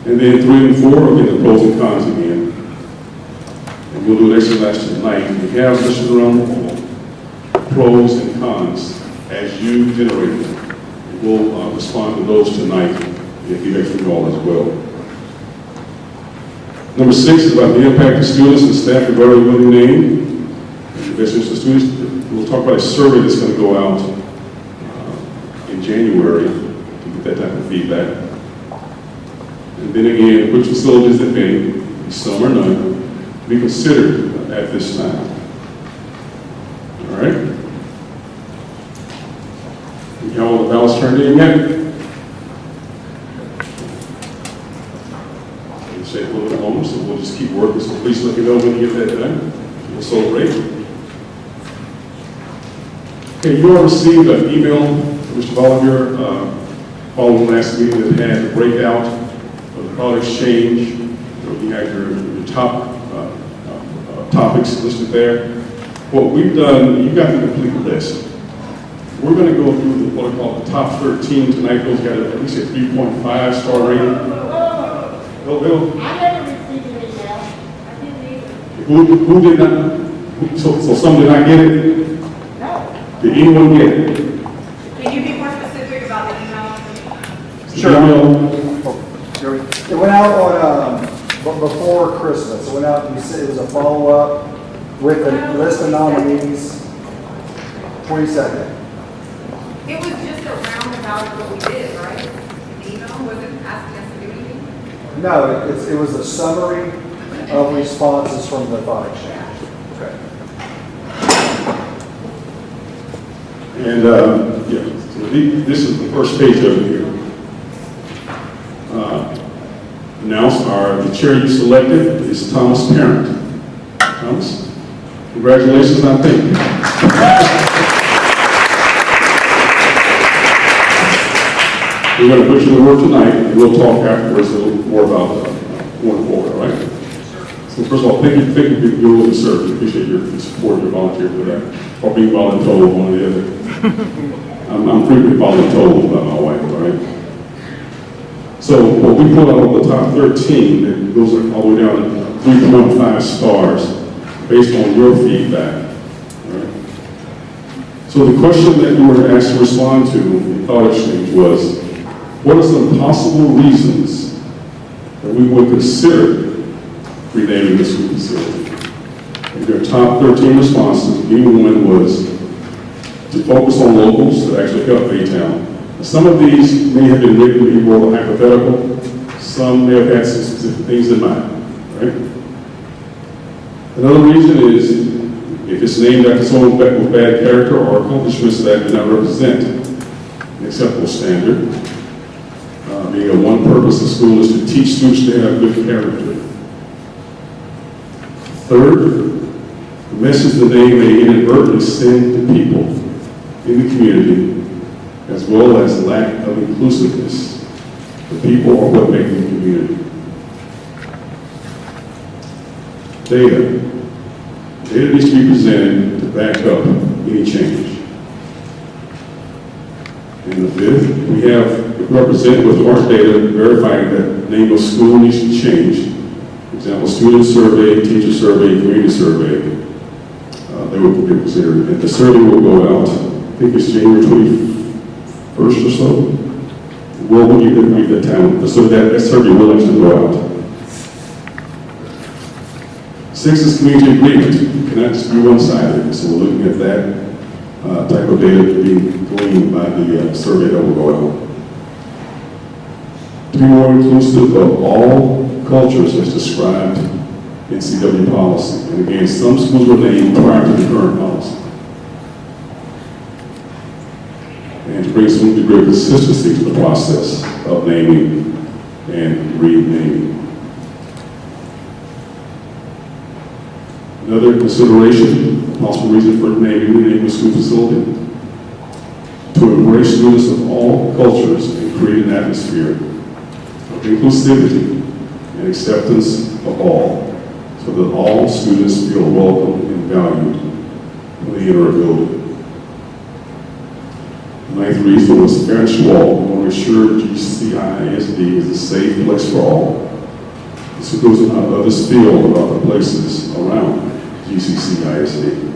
And then 3 and 4 are the pros and cons again. And we'll do an exercise tonight. We have listed around the wall, pros and cons, as you generate them. We'll respond to those tonight and get from you all as well. Number 6 is about the impact of students and staff regarding winning name and the best interest of students. We'll talk about a survey that's going to go out in January to get that type of feedback. And then again, which facilities, if any, some or none, be considered at this time. All right? You have all the ballots turned in yet? You say a little bit home, so we'll just keep working. So please let me know when you get that done. We'll celebrate. Okay, you all received an email from Mr. Volunteer following last meeting that had a breakout of the product exchange. You had your top topics listed there. What we've done, you got the complete list. We're going to go through what I call the top 13 tonight. Those got at least a 3.5 star rating. Bill? I never received an email. I didn't either. Who did not? So some did not get it? No. Did anyone get it? Can you be more specific about the email? Sure. It went out on before Christmas. It went out. You said it was a follow-up with a list of nominees. 22nd. It was just a roundabout of what we did, right? The email wasn't asking us to do anything? No, it was a summary of responses from the thought exchange. Okay. And yeah, so this is the first page of it here. Announced the chair you selected is Thomas Parent. Thomas, congratulations, I think. We're going to put you to work tonight, and we'll talk afterwards a little more about going forward, all right? So first of all, thank you for your willing to serve. We appreciate your support, your volunteer for that, or being voluntold, one or the other. I'm frequently voluntold by my wife, all right? So what we put out on the top 13, and those are all the way down to 3.5 stars based on your feedback. Right? So the question that you were asked to respond to in thought exchange was, what are some possible reasons that we would consider renaming this school facility? And your top 13 responses, one was to focus on locals that actually help Baytown. Some of these may have been written to be more hypothetical. Some may have had some specific things in mind, right? Another reason is if it's named after someone with bad character or accomplishments that do not represent an acceptable standard. Being a one purpose of school is to teach students to have good character. Third, the message the name may inadvertently send to people in the community, as well as lack of inclusiveness. The people are what make the community. Data. Data needs to be presented to back up any change. And the fifth, we have represented with our data verifying that name of school needs to change. For example, student survey, teacher survey, community survey. They will be considered. And the survey will go out, I think it's January 21st or so. Well, when you can read that time, so that survey will actually go out. 6 is community agreement. It cannot just be one-sided. So we're looking at that type of data being gleaned by the survey that will go out. To be more inclusive of all cultures as described in CW policy. And again, some schools were named prior to the current policy. And to bring some degree of consistency to the process of naming and renaming. Another consideration, possible reason for renaming a school facility, to embrace students of all cultures and create an atmosphere of inclusivity and acceptance of all, so that all students feel welcome and valued when they enter a building. Ninth reason was fairness to all. We want to ensure GCISD is a safe place for all. This includes how others feel about the places around GCCISD.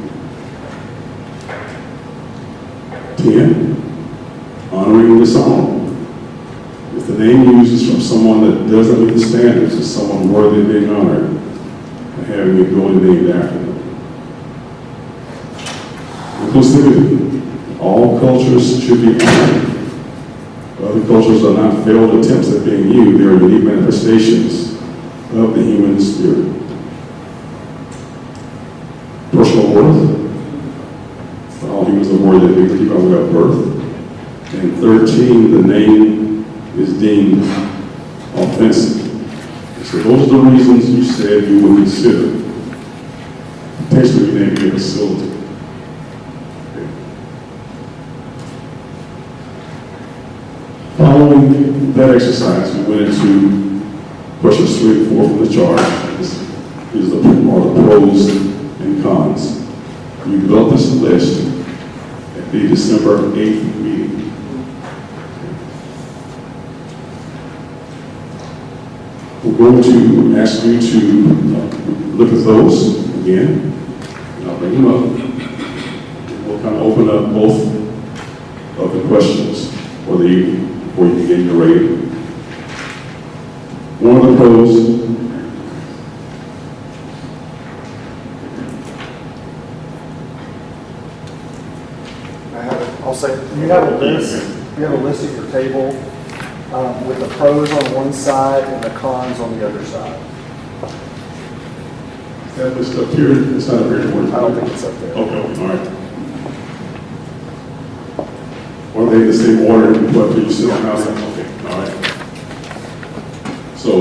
10, honoring the song. If the name used is from someone that doesn't meet the standards, is someone worthy of being honored, and having a building named after them. Inclusivity. All cultures should be honored. Other cultures are not failed attempts at being you, they are unique manifestations of the human spirit. Personal worth. All humans are worthy of because we have birth. And 13, the name is deemed offensive. So those are the reasons you said you would consider potentially renaming a facility. Following that exercise, we went into questions 3 and 4 from the chart. These are the pros and cons. We developed this list at the December 8th meeting. We're going to ask you to look at those again, and I'll bring them up. We'll kind of open up both of the questions for the evening before you begin your rating. One of the pros, I'll say, you have a list at your table with the pros on one side and the cons on the other side. that list up here, it's not up here anymore. I don't think it's up there. Okay, all right. Or they in the same order, what you sit on house? Okay, all right. So,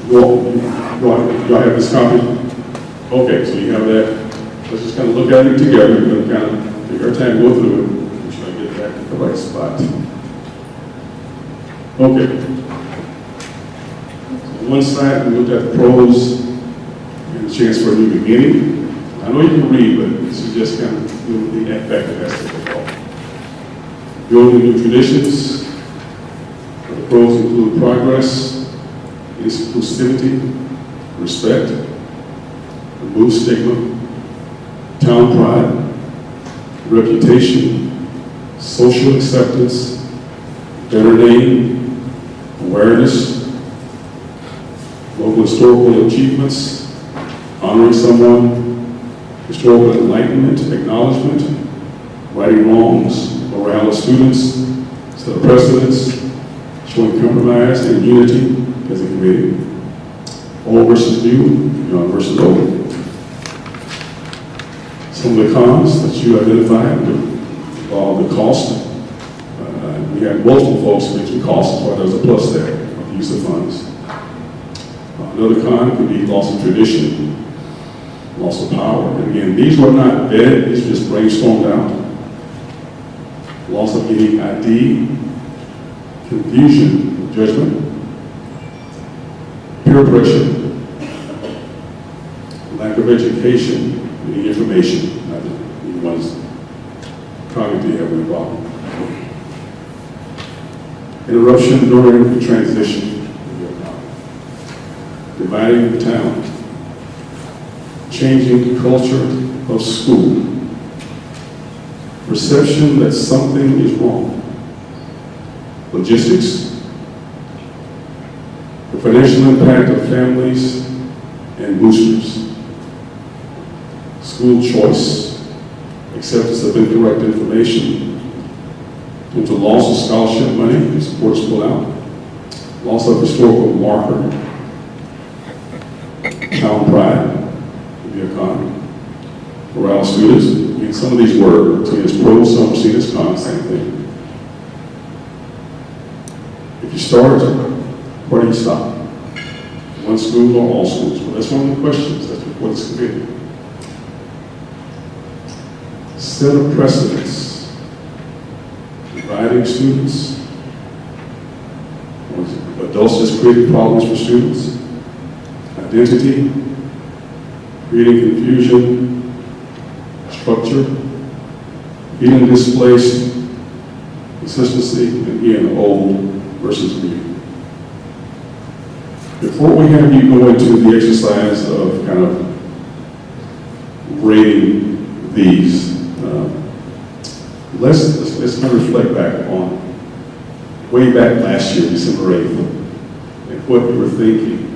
y'all have this copy? Okay, so you have that. Let's just kind of look at it together. We're going to kind of take our time, go through it. Make sure I get back to the right spot. Okay. So on one side, we looked at the pros and the chance for a new beginning. I know you can read, but this is just kind of the effective aspect of it all. Building new traditions. The pros include progress, inclusivity, respect, remove stigma, town pride, reputation, social acceptance, better name, awareness, local historical achievements, honoring someone, historical enlightenment, acknowledgement, righting wrongs, morale of students, set of precedents, showing compromise and unity as a community. Old versus new, young versus old. Some of the cons that you identified involve the cost. We had multiple folks mention cost, that's why there's a plus there of the use of funds. Another con could be loss of tradition, loss of power. And again, these were not vetted, these were just brainstormed out. Loss of unique ID, confusion of judgment, peer pressure, lack of education, any information, not that anyone's cognitive involved. Interruption during the transition, dividing the town, changing the culture of school, perception that something is wrong, logistics, the financial impact of families and boosters, school choice, acceptance of incorrect information, due to loss of scholarship money, if supporters pull out, loss of historical marker, town pride, would be a con, morale of students. I mean, some of these were seen as pros, some seen as cons, same thing. If you start, where do you stop? One school or all schools? Well, that's one of the questions. That's what it's committed. Set of precedents. Dividing students. Adults just creating problems for students. Identity. Creating confusion. Structure. Feeling displaced. consistency, and being old versus new. Before we have you go into the exercise of kind of rating these, let's kind of reflect back on way back last year, December 8th, and what you were thinking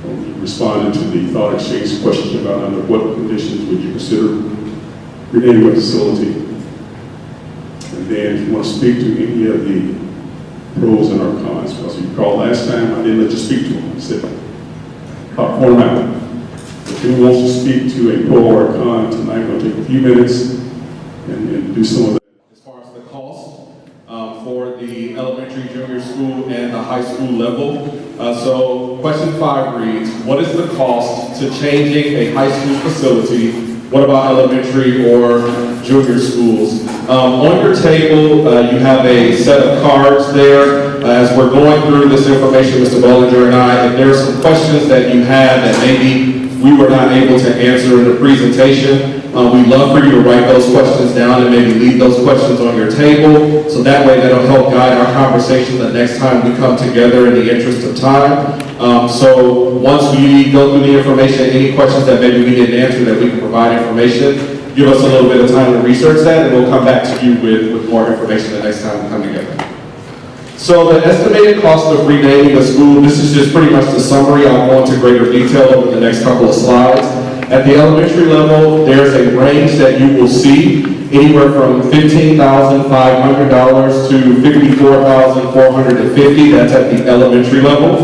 when you responded to the thought exchange question about under what conditions would you consider renaming a facility. And then if you want to speak to any of the pros and our cons, because you recall last time I didn't let you speak to them. I said, popcorn out. If anyone wants to speak to a pro or a con tonight, we'll take a few minutes and do some of that. As far as the cost for the elementary, junior school, and the high school level. So question 5 reads, what is the cost to changing a high school facility? What about elementary or junior schools? On your table, you have a set of cards there. As we're going through this information, Mr. Bollinger and I, if there are some questions that you have that maybe we were not able to answer in the presentation, we'd love for you to write those questions down and maybe leave those questions on your table. So that way that'll help guide our conversation the next time we come together in the interest of time. So once we go through the information, any questions that maybe we didn't answer that we can provide information, give us a little bit of time to research that, and we'll come back to you with more information the next time we come together. So the estimated cost of renaming a school, this is just pretty much the summary. I'll go into greater detail over the next couple of slides. At the elementary level, there's a range that you will see, anywhere from $15,500 to $54,450. That's at the elementary level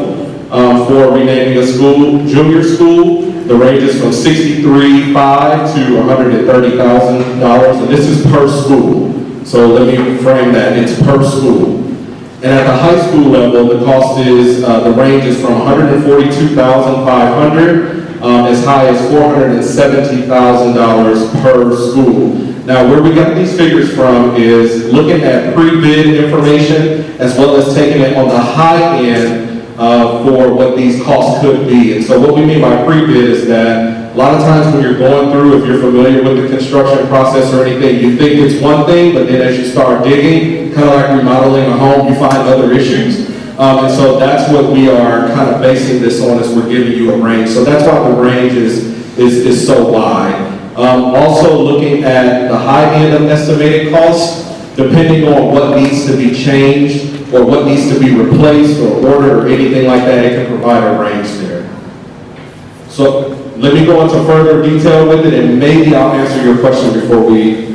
for renaming a school. Junior school, the range is from $63,500 to $130,000, and this is per school. So let me frame that, it's per school. And at the high school level, the cost is, the range is from $142,500 as high as $470,000 per school. Now, where we got these figures from is looking at pre-bid information as well as taking it on the high end for what these costs could be. And so what we mean by pre-bid is that a lot of times when you're going through, if you're familiar with the construction process or anything, you think it's one thing, but then as you start digging, kind of like remodeling a home, you find other issues. And so that's what we are kind of basing this on as we're giving you a range. So that's why the range is so wide. Also looking at the high end of estimated costs, depending on what needs to be changed or what needs to be replaced or ordered or anything like that, it can provide a range there. So let me go into further detail with it, and maybe I'll answer your question before we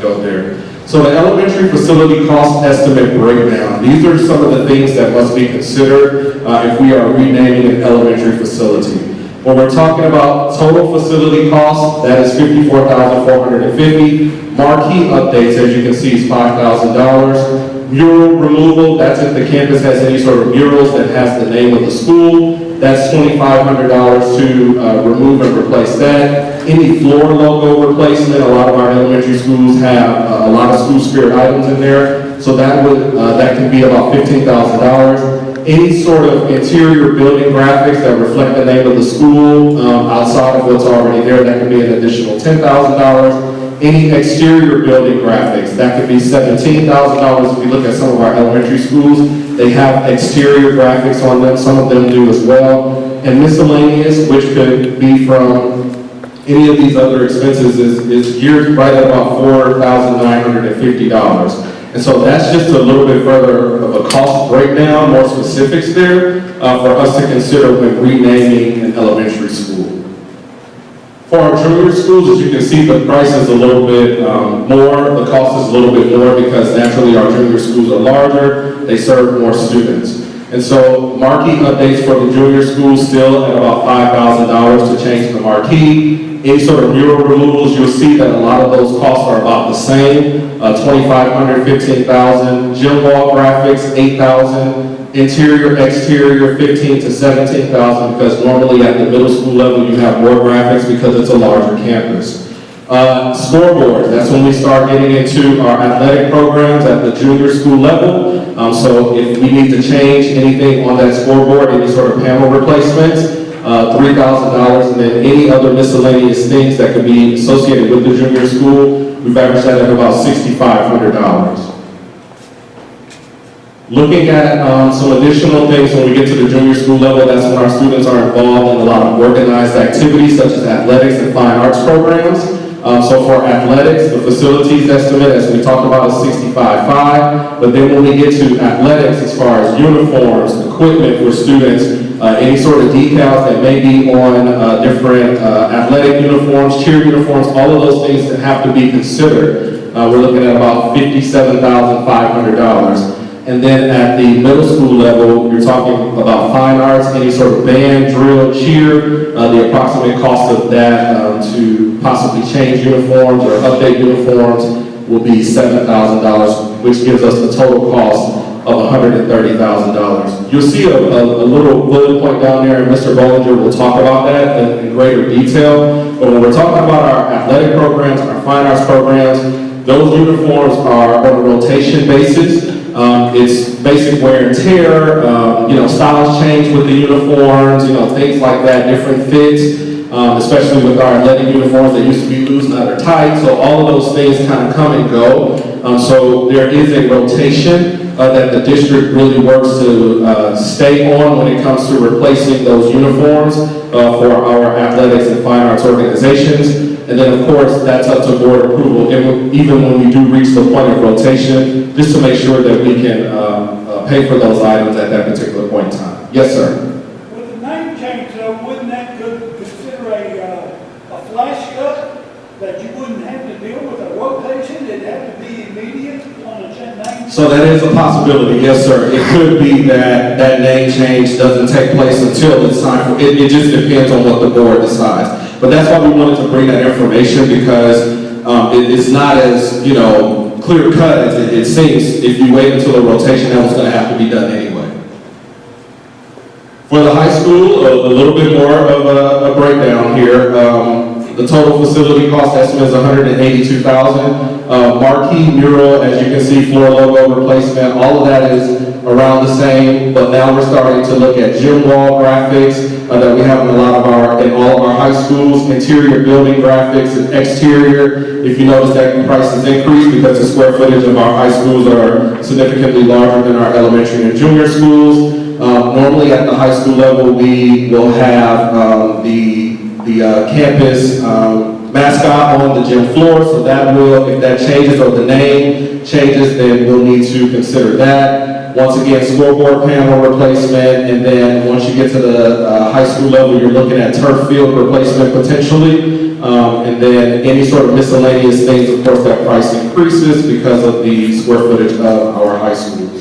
go there. So the elementary facility cost estimate breakdown. These are some of the things that must be considered if we are renaming an elementary facility. When we're talking about total facility cost, that is $54,450. Marquee updates, as you can see, is $5,000. Mural removal, that's if the campus has any sort of murals that has the name of the school. That's $2,500 to remove and replace that. Any floor logo replacement, a lot of our elementary schools have a lot of school spirit items in there. So that can be about $15,000. Any sort of interior building graphics that reflect the name of the school outside of what's already there, that can be an additional $10,000. Any exterior building graphics, that could be $17,000. If you look at some of our elementary schools, they have exterior graphics on them. Some of them do as well. And miscellaneous, which could be from any of these other expenses, is geared right at about $4,950. And so that's just a little bit further of a cost breakdown, more specifics there for us to consider when renaming an elementary school. For our junior schools, as you can see, the price is a little bit more, the cost is a little bit more because naturally our junior schools are larger, they serve more students. And so marquee updates for the junior schools still at about $5,000 to change the marquee. Any sort of mural removals, you'll see that a lot of those costs are about the same, $2,500, $15,000. Gym wall graphics, $8,000. Interior, exterior, $15,000 to $17,000, because normally at the middle school level you have more graphics because it's a larger campus. Scoreboards, that's when we start getting into our athletic programs at the junior school level. So if we need to change anything on that scoreboard, any sort of panel replacements, $3,000, and then any other miscellaneous things that could be associated with the junior school, we've averaged that at about $6,500. Looking at some additional things when we get to the junior school level, that's when our students are involved in a lot of organized activities such as athletics and fine arts programs. So for athletics, the facilities estimate, as we talked about, is $65,500. But then when we get to athletics, as far as uniforms, equipment for students, any sort of decals that may be on different athletic uniforms, cheer uniforms, all of those things that have to be considered, we're looking at about $57,500. And then at the middle school level, you're talking about fine arts, any sort of band, drill, cheer. The approximate cost of that to possibly change uniforms or update uniforms will be $7,000, which gives us the total cost of $130,000. You'll see a little bullet point down there, and Mr. Bollinger will talk about that in greater detail. But when we're talking about our athletic programs, our fine arts programs, those uniforms are on a rotation basis. It's basic wear and tear, styles change with the uniforms, things like that, different fits, especially with our athletic uniforms that used to be loose, now they're tight, so all of those things kind of come and go. So there is a rotation that the district really works to stay on when it comes to replacing those uniforms for our athletics and fine arts organizations. And then, of course, that's up to board approval, and even when we do reach the point of rotation, just to make sure that we can pay for those items at that particular point in time. Yes, sir? With the name change, though, wouldn't that consider a flash cut, that you wouldn't have to deal with a rotation, it'd have to be immediate on a name? So that is a possibility, yes, sir. It could be that that name change doesn't take place until it's time for it. It just depends on what the board decides. But that's why we wanted to bring that information, because it's not as, clear cut as it seems. If you wait until a rotation, that was going to have to be done anyway. For the high school, a little bit more of a breakdown here. The total facility cost estimate is $182,000. Marquee, mural, as you can see, floor logo replacement, all of that is around the same, but now we're starting to look at gym wall graphics that we have in all of our high schools, interior building graphics and exterior. If you notice that price has increased because the square footage of our high schools are significantly larger than our elementary and junior schools. Normally at the high school level, we will have the campus mascot on the gym floor, so that will, if that changes or the name changes, then we'll need to consider that. Once again, scoreboard panel replacement, and then once you get to the high school level, you're looking at turf field replacement potentially, and then any sort of miscellaneous things, of course, that price increases because of the square footage of our high schools.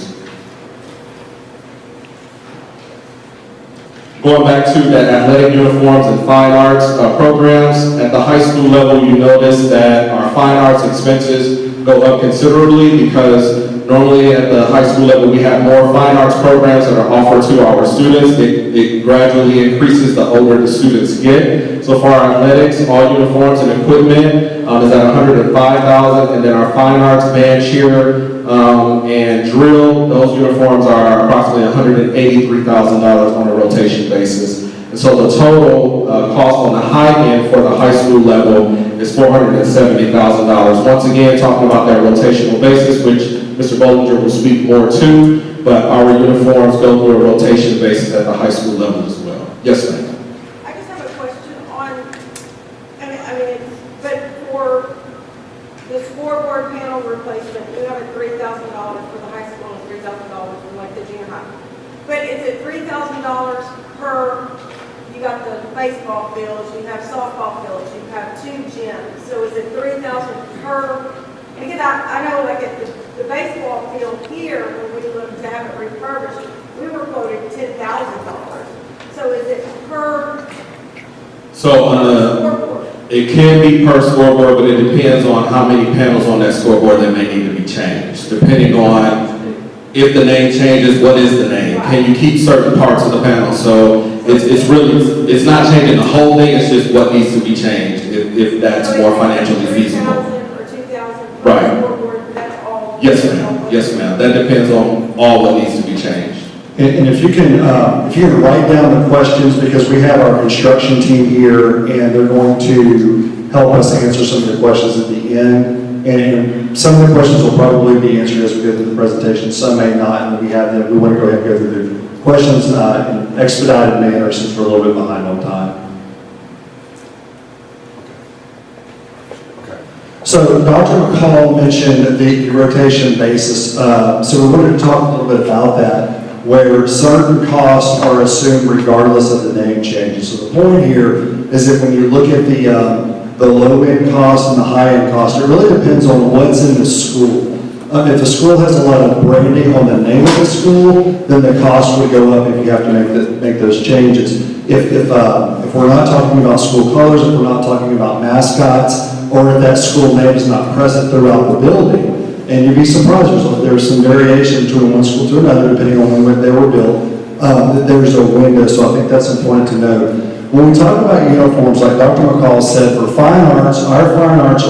Going back to the athletic uniforms and fine arts programs, at the high school level, you notice that our fine arts expenses go up considerably because normally at the high school level, we have more fine arts programs that are offered to our students. It gradually increases the older the students get. So for our athletics, all uniforms and equipment is at $105,000, and then our fine arts, band, cheer, and drill, those uniforms are approximately $183,000 on a rotation basis. And so the total cost on the high end for the high school level is $470,000. Once again, talking about that rotational basis, which Mr. Bollinger will speak more to, but our uniforms go through a rotation basis at the high school level as well. Yes, ma'am. I just have a question on, but for the scoreboard panel replacement, you have a $3,000 for the high school and $3,000 for like the junior high. But is it $3,000 per, you got the baseball fields, you have softball fields, you have 2 gyms. So is it $3,000 per? Because I know like at the baseball field here, when we looked to have it refurbished, we were quoted $10,000. So is it per scoreboard? It can be per scoreboard, but it depends on how many panels on that scoreboard that may need to be changed. Depending on if the name changes, what is the name? Can you keep certain parts of the panel? So it's not changing the whole thing, it's just what needs to be changed if that's more financially feasible. $3,000 or $2,000 per Right. scoreboard, that's all? Yes, ma'am. Yes, ma'am. That depends on all what needs to be changed. And if you can write down the questions, because we have our instruction team here, and they're going to help us answer some of the questions at the end. And some of the questions will probably be answered as we go through the presentation, some may not, and we have them, we want to go ahead and go through the questions in an expedited manner since we're a little bit behind on time. So Dr. McCall mentioned the rotation basis, so we wanted to talk a little bit about that, where certain costs are assumed regardless of the name changes. So the point here is that when you look at the low-end cost and the high-end cost, it really depends on what's in the school. If the school has a lot of branding on the name of the school, then the cost would go up if you have to make those changes. If we're not talking about school colors, if we're not talking about mascots, or if that school name is not present throughout the building, and you'd be surprised, there's some variation between one school to another depending on when they were built, that there's a window, so I think that's important to note. When we talk about uniforms, like Dr. McCall said, for fine arts, our fine arts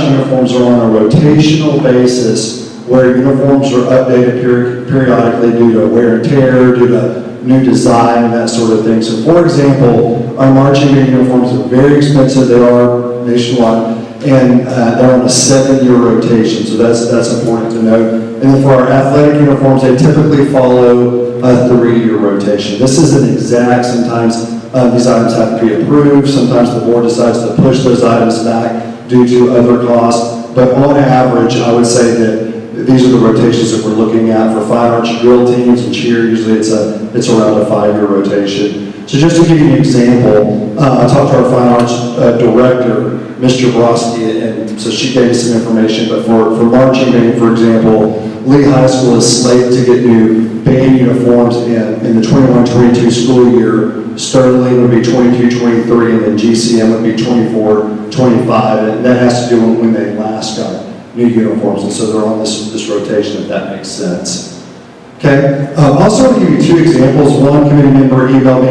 uniforms are on a rotational basis where uniforms are updated periodically due to wear and tear, due to new design and that sort of thing. So for example, our marching band uniforms are very expensive. They are nationwide, and they're on a 7-year rotation, so that's important to note. And then for our athletic uniforms, they typically follow a 3-year rotation. This isn't exact. Sometimes these items have to be approved. Sometimes the board decides to push those items back due to other costs. But on average, I would say that these are the rotations that we're looking at for fine arts drill teams and cheer. Usually it's around a 5-year rotation. So just to give you an example, I talked to our fine arts director, Mr. Broski, and so she gave me some information, but for marching band, for example, Lee High School is slated to get new band uniforms in the 21-22 school year. Sterling would be 22-23, and then GCM would be 24-25, and that has to do with when they last got new uniforms, and so they're on this rotation, if that makes sense. Okay, also want to give you 2 examples. One committee member emailed me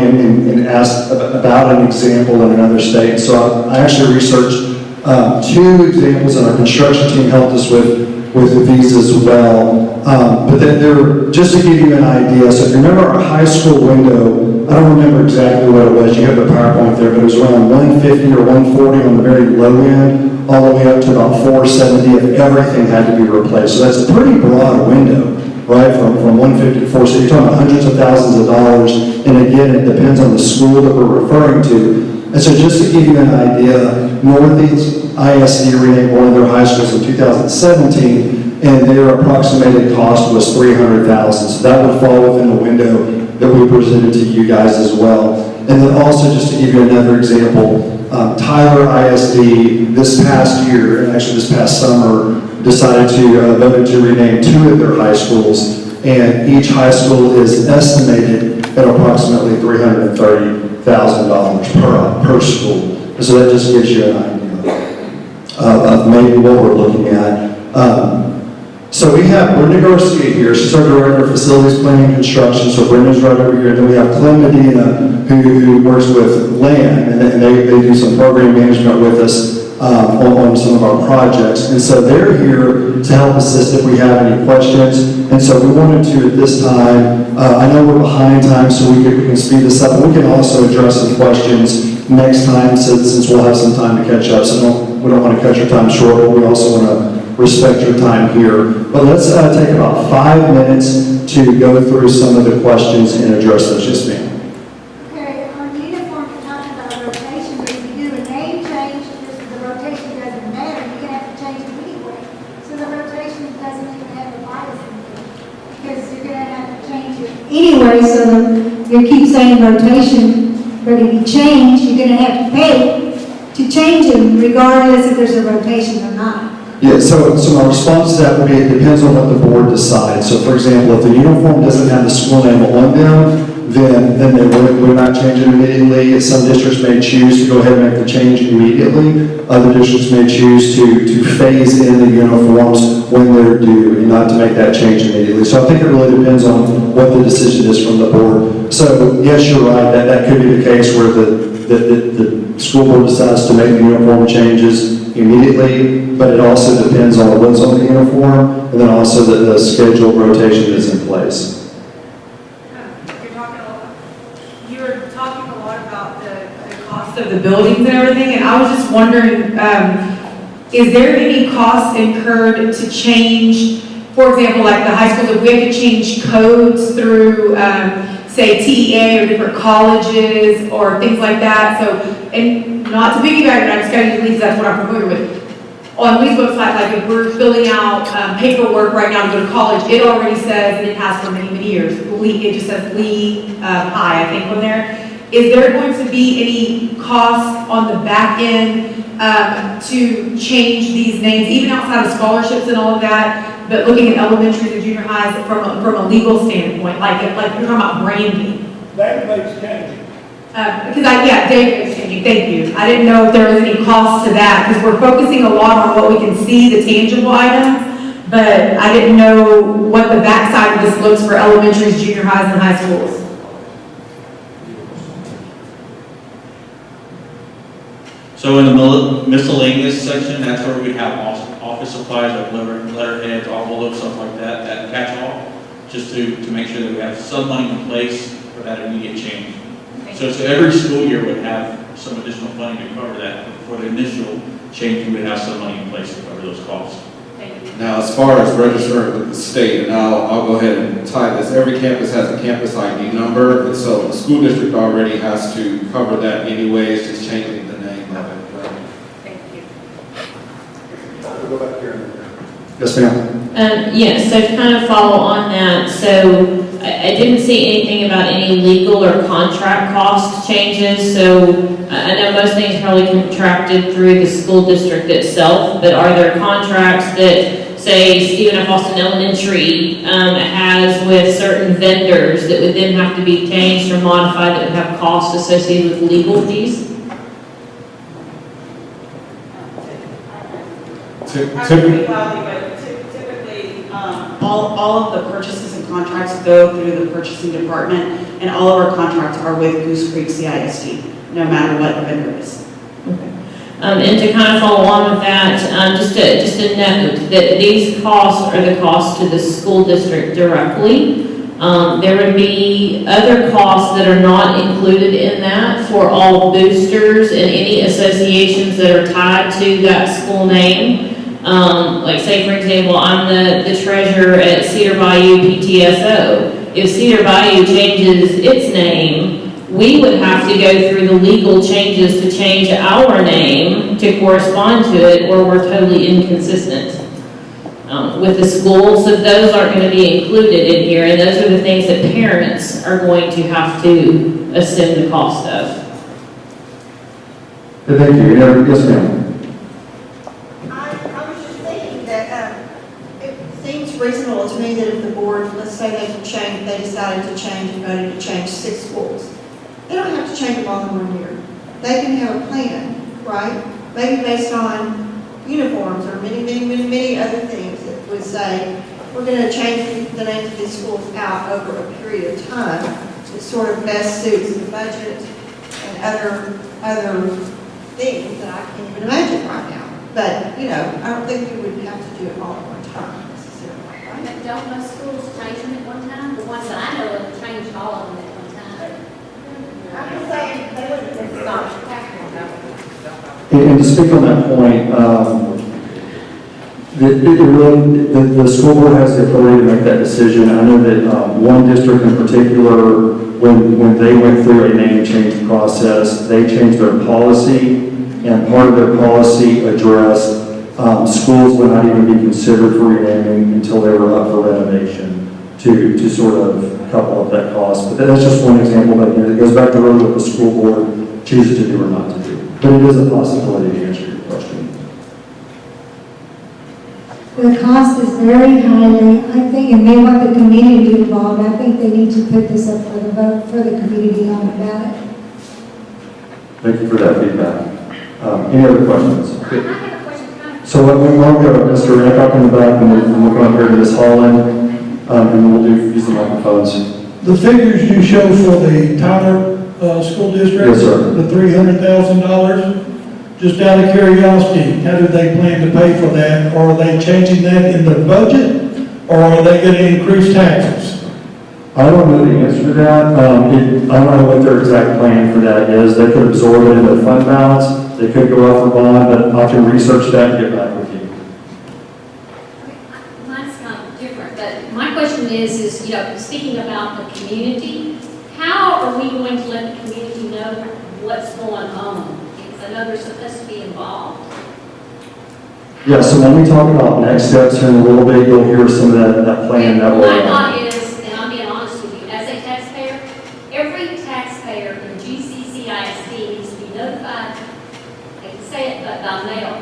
and asked about an example in another state, so I actually researched 2 examples, and our construction team helped us with these as well. But then they're, just to give you an idea, so if you remember our high school window, I don't remember exactly what it was, you have the PowerPoint there, but it was around 150 or 140 on the very low end, all the way up to about 470 if everything had to be replaced. So that's a pretty broad window, right, from 150 to 470. You're talking about hundreds of thousands of dollars, and again, it depends on the school that we're referring to. And so just to give you an idea, Northeast ISD renamed one of their high schools in 2017, and their approximated cost was $300,000. So that would fall within the window that we presented to you guys as well. And then also, just to give you another example, Tyler ISD this past year, and actually this past summer, decided to vote to rename 2 of their high schools, and each high school is estimated at approximately $330,000 per school. And so that just gives you an idea of maybe what we're looking at. So we have Brenda Garcia here. She's our Director of Facilities Planning and Construction. So Brenda's right over here. And then we have Clem Medina, who works with land, and they do some program management with us on some of our projects. And so they're here to help assist if we have any questions. And so we wanted to, at this time, I know we're behind time, so we can speed this up. But we can also address some questions next time, since we'll have some time to catch up. So we don't want to cut your time short, but we also want to respect your time here. But let's take about 5 minutes to go through some of the questions and address those. Yes, ma'am. Okay, on uniform, you're talking about rotation, but if you do a name change, the rotation doesn't matter, you're gonna have to change it anyway. So the rotation doesn't even have a bias in it, because you're gonna have to change it anyway, so you keep saying rotation, but if you change, you're gonna have to pay to change them regardless if there's a rotation or not. Yeah, so my response to that would be, it depends on what the board decides. So for example, if the uniform doesn't have the school name on them, then we're not changing immediately. Some districts may choose to go ahead and make the change immediately. Other districts may choose to phase in the uniforms when they're due and not to make that change immediately. So I think it really depends on what the decision is from the board. So yes, you're right, that could be the case where the school board decides to make the uniform changes immediately, but it also depends on what's on the uniform, and then also the scheduled rotation is in place. You're talking a lot about the cost of the buildings and everything, and I was just wondering, is there any costs incurred to change, for example, like the high schools, if we have to change codes through, say, TEA or different colleges or things like that? So, and not to piggyback, but I'm just going to use Lee's, that's what I'm familiar with. On Lee's website, like if we're filling out paperwork right now to go to college, it already says, and it has for many, many years, Lee, it just says Lee High, I think, on there. Is there going to be any cost on the back end to change these names, even outside of scholarships and all of that, but looking at elementaries and junior highs from a legal standpoint, like you're talking about branding? That makes changing. Because David was changing, thank you. I didn't know if there was any cost to that, because we're focusing a lot on what we can see, the tangible items, but I didn't know what the backside of this looks for elementaries, junior highs, and high schools. So in the miscellaneous section, that's where we have office supplies like letterheads, envelopes, stuff like that, that catch all, just to make sure that we have some money in place for that immediate change. So every school year would have some additional funding to cover that. For the initial change, we would have some money in place to cover those costs. Now, as far as registering with the state, and I'll go ahead and tie this, every campus has a campus ID number, and so the school district already has to cover that anyways, just changing the name of it. Right? Thank you. We'll go back here. Yes, ma'am. Yes, so to kind of follow on that, so I didn't see anything about any legal or contract cost changes, so I know most things probably contracted through the school district itself, but are there contracts that, say, Stephen F. Austin Elementary has with certain vendors that would then have to be changed or modified that would have costs associated with legal fees? Typically, all of the purchases and contracts go through the purchasing department, and all of our contracts are with Goose Creek CISD, no matter what the vendor is. Okay. And to kind of follow on with that, just a note that these costs are the costs to the school district directly. There would be other costs that are not included in that for all boosters and any associations that are tied to that school name. Like say, for example, I'm the treasurer at Cedar Bayou PTSO. If Cedar Bayou changes its name, we would have to go through the legal changes to change our name to correspond to it, or we're totally inconsistent with the schools. So those aren't going to be included in here, and those are the things that parents are going to have to assume the cost of. Thank you. Yes, ma'am. I was just thinking that it seems reasonable to me that if the board, let's say they decided to change and voted to change 6 schools, they don't have to change them all in 1 year. They can have a plan, right? Maybe based on uniforms or many other things that would say, we're going to change the names of these schools out over a period of time that sort of best suits the budget and other things that I can't even imagine right now. But, I don't think we would have to do it all at one time necessarily, right? But don't most schools change them at one time? The ones that I know of changed all of them at one time. I'm just saying, they wouldn't stop. And to speak on that point, the school board has the authority to make that decision. I know that one district in particular, when they went through a name change process, they changed their policy, and part of their policy addressed schools would not even be considered for renaming until they were up for renovation to sort of couple up that cost. But that's just one example, but it goes back to really what the school board chooses to do or not to do. But it is a possibility to answer your question. The cost is very highly, I think, and they want the community involved. I think they need to put this up for the vote for the community on the ballot. Thank you for that feedback. Any other questions? I have a question. So let me go to Mr. Rancock in the back, and we'll come up here to Ms. Holland, and we'll use the microphones. The figures you show for the Tyler School District? Yes, sir. The $300,000? Just out of curiosity, how do they plan to pay for that? Or are they changing that in their budget? Or are they going to increase taxes? I don't know the answer to that. I don't know what their exact plan for that is. They could absorb it into fund balance. They could go out for bond, but I can research that and get back with you. Mine's kind of different, but my question is, you know, speaking about the community, how are we going to let the community know what's going on? Because I know they're supposed to be involved. Yeah, so when we talk about next steps here in a little bit, you'll hear some of that plan that will. My thought is, and I'm being honest with you, as a taxpayer, every taxpayer in GCCISD needs to be notified, I can say it, but by mail.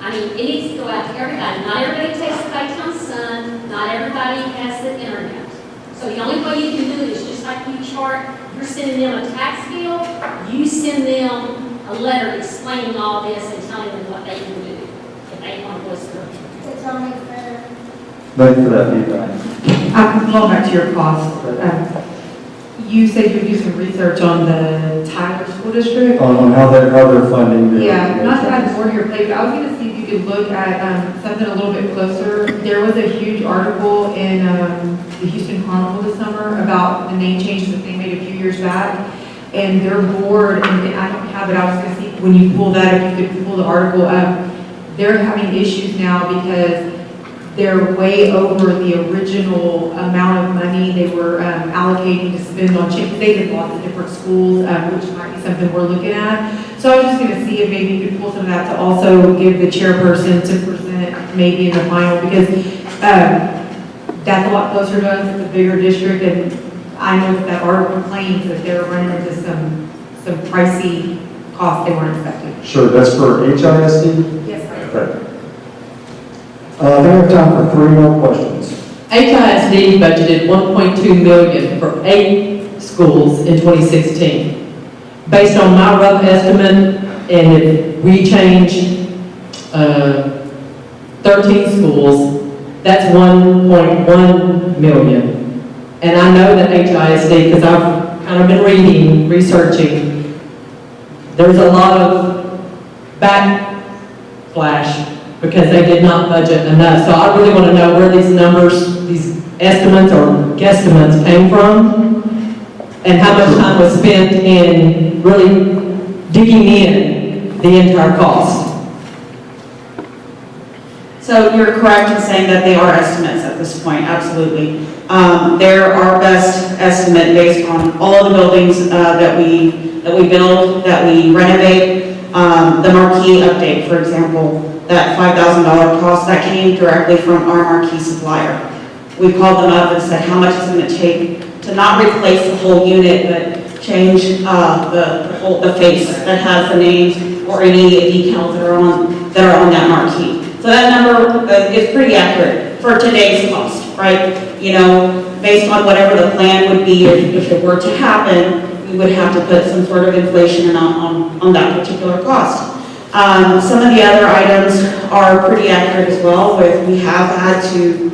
I mean, it needs to go out to everybody. Not everybody takes the Baytown Sun, not everybody has the internet. So the only way you can do it is just like you chart, you're sending them a tax bill, you send them a letter explaining all this and telling them what they can do. They want to voice their opinion. It's only fair. Thank you for that feedback. I'm going back to your cost. You said you would do some research on the Tyler School District. On how they're funding the. Yeah, not to add more to your plate, but I was going to see if you could look at something a little bit closer. There was a huge article in the Houston Chronicle this summer about the name changes that they made a few years back. And their board, and I don't have it, I was going to see when you pull that, if you could pull the article up, they're having issues now because they're way over the original amount of money they were allocating to spend on chips. They did lots of different schools, which might be something we're looking at. So I was just going to see if maybe you could pull some of that to also give the chairperson to present maybe in the final, because that's a lot closer to us. It's a bigger district, and I know that article claims that they're running into some pricey costs they weren't expecting. Sure, that's for HISD? Yes, sir. Okay. I think we have time for 3 more questions. HISD budgeted $1.2 million for 8 schools in 2016. Based on my rough estimate, and if we change 13 schools, that's $1.1 million. And I know that HISD, because I've kind of been reading, researching, there's a lot of backlash because they did not budget enough. So I really want to know where these numbers, these estimates or guesstimates came from, and how much time was spent in really digging in the entire cost. So you're correct in saying that they are estimates at this point, absolutely. They're our best estimate based on all of the buildings that we build, that we renovate. The marquee update, for example, that $5,000 cost, that came directly from our marquee supplier. We called them up and said, how much is it going to take to not replace the whole unit, but change the face that has the names or any decals that are on that marquee. So that number is pretty accurate for today's cost, right? You know, based on whatever the plan would be, if it were to happen, we would have to put some sort of inflation on that particular cost. Some of the other items are pretty accurate as well. We have had to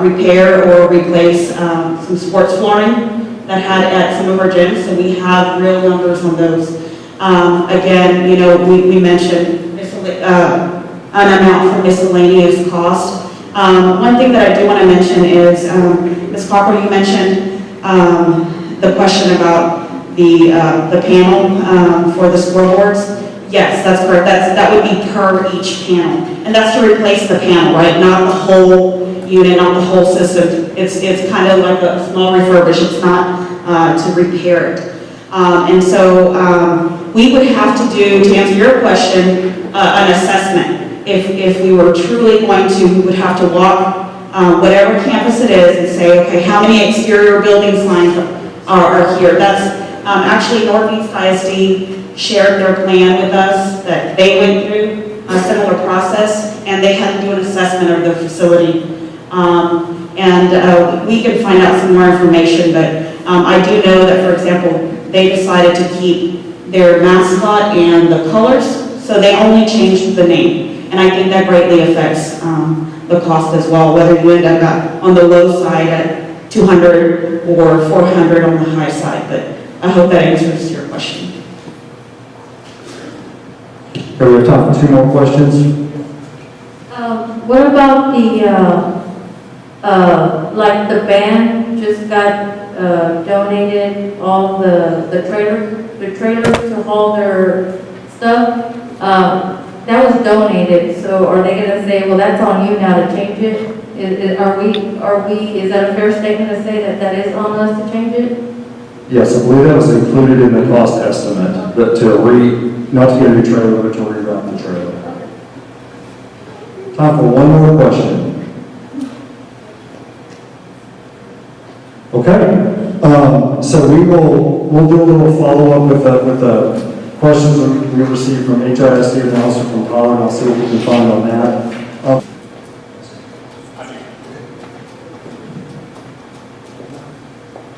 repair or replace some sports flooring that had at some of our gyms, so we have real numbers on those. Again, you know, we mentioned an amount for miscellaneous cost. One thing that I do want to mention is, Ms. Copper, you mentioned the question about the panel for the scoreboards. Yes, that's correct. That would be per each panel, and that's to replace the panel, right? Not the whole unit, not the whole system. It's kind of like a small refurbish. It's not to repair it. And so we would have to do, to answer your question, an assessment. If we were truly going to, we would have to walk whatever campus it is and say, okay, how many exterior building signs are here? That's actually Northeast ISD shared their plan with us, that they went through a similar process, and they had to do an assessment of the facility. We can find out some more information, but I do know that, for example, they decided to keep their mascot and the colors, so they only changed the name. And I think that greatly affects the cost as well, whether you end up on the low side at 200 or 400 on the high side. But I hope that answers your question. Okay, we have time for 2 more questions. What about the, like the band just got donated all the trailers to haul their stuff. That was donated, so are they gonna say, well, that's on you now to change it? Is that a fair statement to say that that is on us to change it? Yes, I believe that was included in the cost estimate, that not to get a new trailer, but to reroute the trailer. Time for one more question. Okay, so we'll do a little follow-up with the questions that we received from HISD and also from Tyler, and I'll see what we can find on that.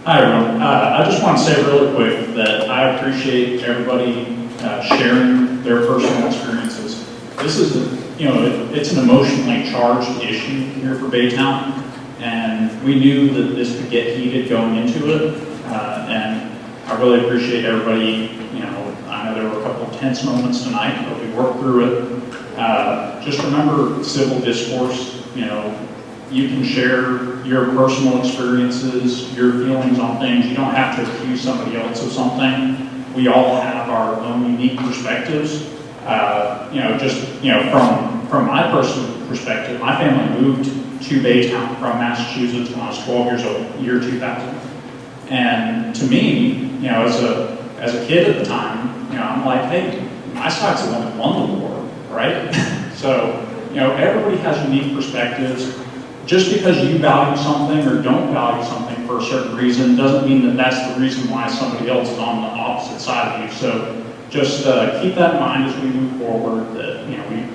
Hi, everyone. I just want to say really quick that I appreciate everybody sharing their personal experiences. This is, it's an emotionally charged issue here for Baytown, and we knew that this could get heated going into it, and I really appreciate everybody. I know there were a couple of tense moments tonight, but we worked through it. Just remember civil discourse. You can share your personal experiences, your feelings on things. You don't have to accuse somebody else of something. We all have our own unique perspectives. From my personal perspective, my family moved to Baytown from Massachusetts when I was 12 years old, year 2000. And to me, as a kid at the time, I'm like, hey, my side's the one that won the war, right? So, everybody has unique perspectives. Just because you value something or don't value something for a certain reason doesn't mean that that's the reason why somebody else is on the opposite side of you. So just keep that in mind as we move forward, that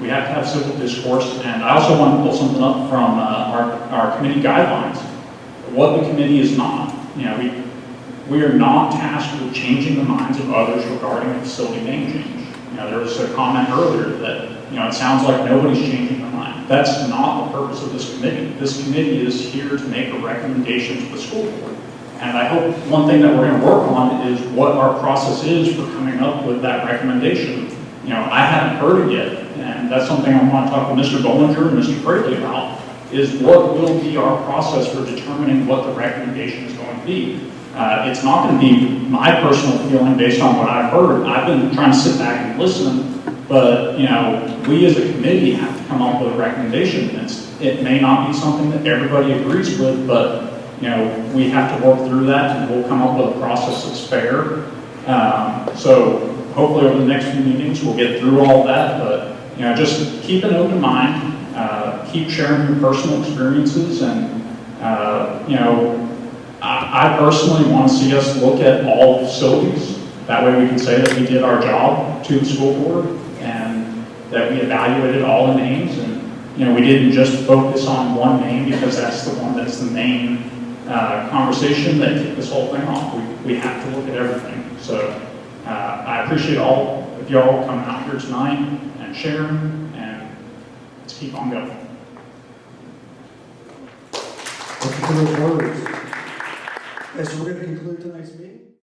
we have to have civil discourse. And I also want to pull something up from our committee guidelines. What the committee is not. We are not tasked with changing the minds of others regarding a facility name change. There was a comment earlier that it sounds like nobody's changing their mind. That's not the purpose of this committee. This committee is here to make a recommendation to the school board. And I hope one thing that we're going to work on is what our process is for coming up with that recommendation. I haven't heard it yet, and that's something I want to talk with Mr. Bollinger and Mr. Fraley about, is what will be our process for determining what the recommendation is going to be. It's not going to be my personal feeling based on what I've heard. I've been trying to sit back and listen, but we as a committee have to come up with a recommendation. It may not be something that everybody agrees with, but we have to work through that, and we'll come up with a process that's fair. So hopefully over the next few meetings we'll get through all that, but just keep an open mind, keep sharing your personal experiences, and I personally want to see us look at all facilities. That way we can say that we did our job to the school board and that we evaluated all the names, and we didn't just focus on one name because that's the one that's the main conversation that kicked this whole thing off. We have to look at everything. So I appreciate all of y'all coming out here tonight and sharing, and let's keep on going. Thank you for those words. So we're going to conclude tonight's meeting.